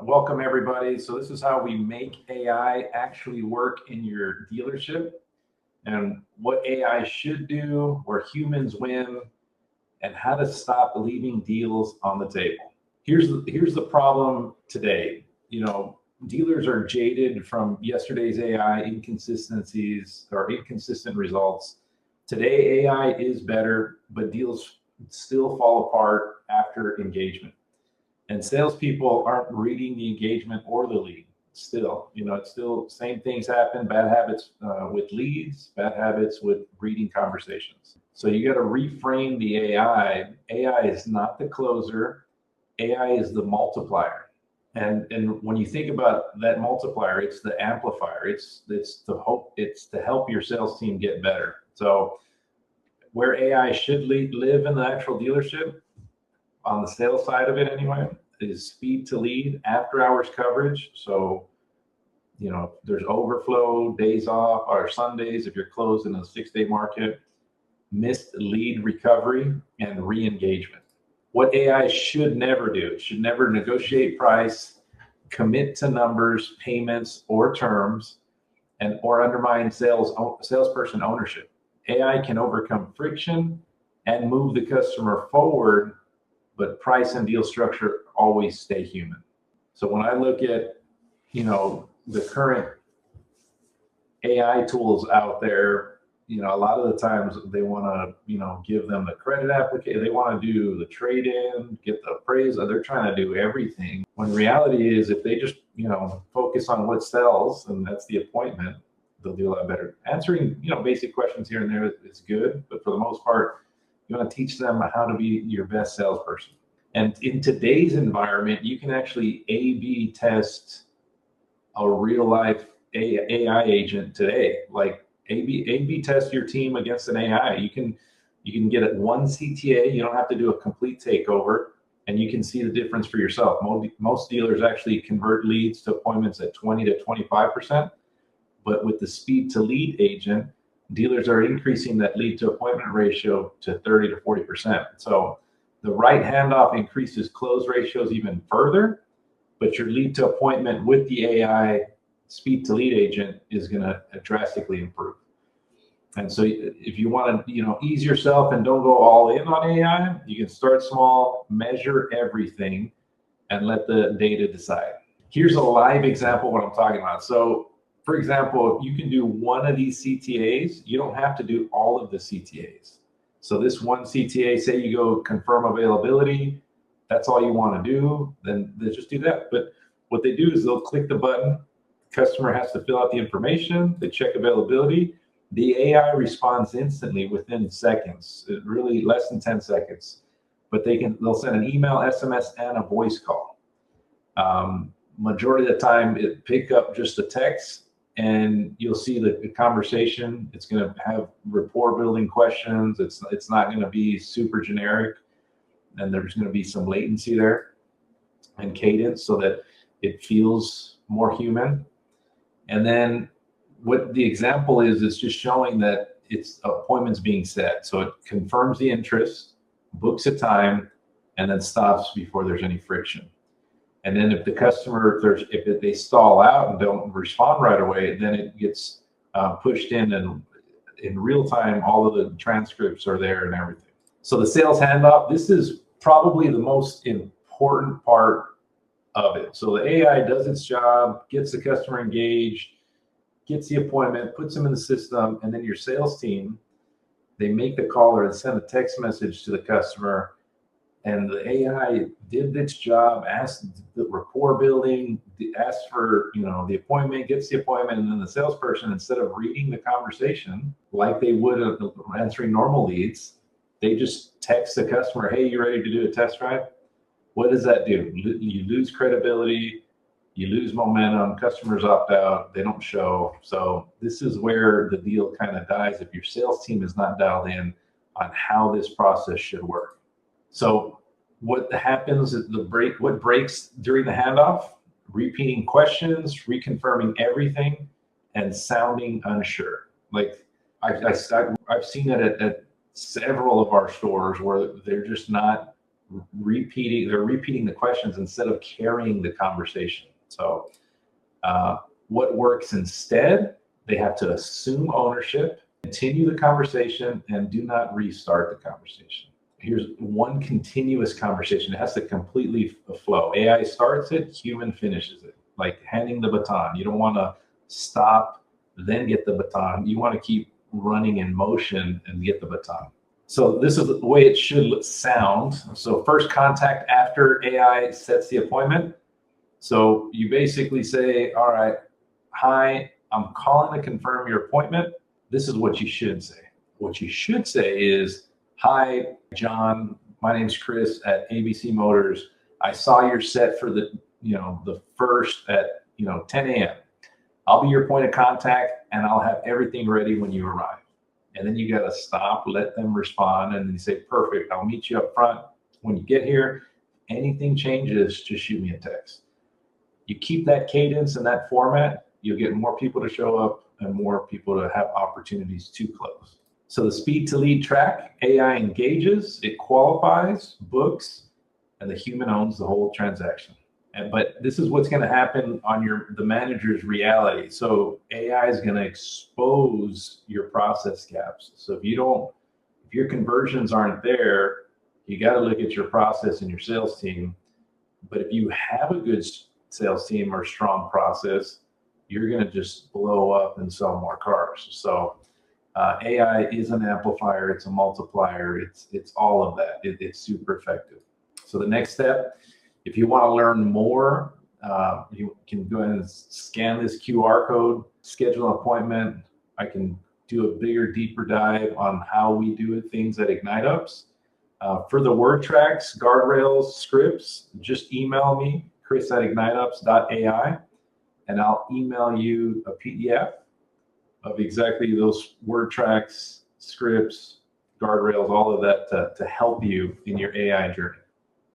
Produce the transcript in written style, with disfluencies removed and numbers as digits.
Welcome everybody. So this is how we make AI actually work in your dealership and what AI should do, where humans win, and how to stop leaving deals on the table. Here's the problem today. Dealers are jaded from yesterday's AI inconsistencies or inconsistent results. Today, AI is better, but deals still fall apart after engagement. And salespeople aren't reading the engagement or the lead. It's still same things happen. Bad habits with leads, bad habits with reading conversations. So you got to reframe the AI. AI is not the closer. AI is the multiplier. And when you think about that multiplier, it's the amplifier. It's to help your sales team get better. So where AI should live in the actual dealership, on the sales side of it anyway, is speed to lead, after hours coverage. So, there's overflow, days off, or Sundays if you're closed in a 6-day market, missed lead recovery, and re-engagement. What AI should never do, it should never negotiate price, commit to numbers, payments, or terms, or undermine salesperson ownership. AI can overcome friction and move the customer forward, but price and deal structure always stay human. So when I look at, the current AI tools out there, a lot of the times they want to, give them the credit application. They want to do the trade-in, get the appraisal. They're trying to do everything. When reality is, if they just, focus on what sells, and that's the appointment, they'll do a lot better. Answering, basic questions here and there is good, but for the most part, you want to teach them how to be your best salesperson. And in today's environment, you can actually A/B test a real life AI agent today. Like A/B test your team against an AI. You can get it one CTA. You don't have to do a complete takeover, and you can see the difference for yourself. Most dealers actually convert leads to appointments at 20 to 25%, but with the speed to lead agent, dealers are increasing that lead to appointment ratio to 30 to 40%. So the right handoff increases close ratios even further, but your lead to appointment with the AI speed to lead agent is going to drastically improve. And so if you want to, ease yourself and don't go all in on AI, you can start small, measure everything, and let the data decide. Here's a live example of what I'm talking about. So for example, if you can do one of these CTAs, you don't have to do all of the CTAs. So this one CTA, say you go confirm availability, that's all you want to do, then they just do that. But what they do is they'll click the button, customer has to fill out the information, they check availability, the AI responds instantly within seconds, really less than 10 seconds. But they'll send an email, SMS, and a voice call. Majority of the time, it pick up just a text, and you'll see the conversation. It's going to have rapport building questions. It's not going to be super generic, and there's going to be some latency there and cadence so that it feels more human. And then what the example is just showing that it's appointments being set. So it confirms the interest, books a time, and then stops before there's any friction. And then if the customer, if they stall out and don't respond right away, then it gets pushed in, and in real time, all of the transcripts are there and everything. So the sales handoff, this is probably the most important part of it. So the AI does its job, gets the customer engaged, gets the appointment, puts them in the system, and then your sales team, they make the call or send a text message to the customer. And the AI did its job, asked the rapport building, asked for, the appointment, gets the appointment, and then the salesperson, instead of reading the conversation like they would answering normal leads, they just text the customer, hey, you ready to do a test drive? What does that do? You lose credibility, you lose momentum, customers opt out, they don't show. So this is where the deal kind of dies if your sales team is not dialed in on how this process should work. So what happens is what breaks during the handoff? Repeating questions, reconfirming everything, and sounding unsure. Like I've seen it at several of our stores where they're just not they're repeating the questions instead of carrying the conversation. So what works instead, they have to assume ownership, continue the conversation, and do not restart the conversation. Here's one continuous conversation. It has to completely flow. AI starts it, human finishes it, like handing the baton. You don't want to stop, then get the baton. You want to keep running in motion and get the baton. So this is the way it should sound. So first contact after AI sets the appointment. So you basically say, all right, hi, I'm calling to confirm your appointment. This is what you should say. What you should say is, hi, John, my name's Chris at ABC Motors. I saw your set for the first at 10 a.m. I'll be your point of contact and I'll have everything ready when you arrive. And then you got to stop, let them respond, and then you say, perfect, I'll meet you up front. When you get here, anything changes, just shoot me a text. You keep that cadence and that format, you'll get more people to show up and more people to have opportunities to close. So the speed to lead track, AI engages, it qualifies, books, and the human owns the whole transaction. But this is what's going to happen on the manager's reality. So AI is going to expose your process gaps. So if your conversions aren't there, you got to look at your process and your sales team. But if you have a good sales team or strong process, you're going to just blow up and sell more cars. So AI is an amplifier, it's a multiplier, it's all of that. It's super effective. So the next step, if you want to learn more, you can go ahead and scan this QR code, schedule an appointment. I can do a bigger, deeper dive on how we do things at IgniteUps. For the word tracks, guardrails, scripts, just email me, chris@igniteups.ai, and I'll email you a PDF of exactly those word tracks, scripts, guardrails, all of that to help you in your AI journey.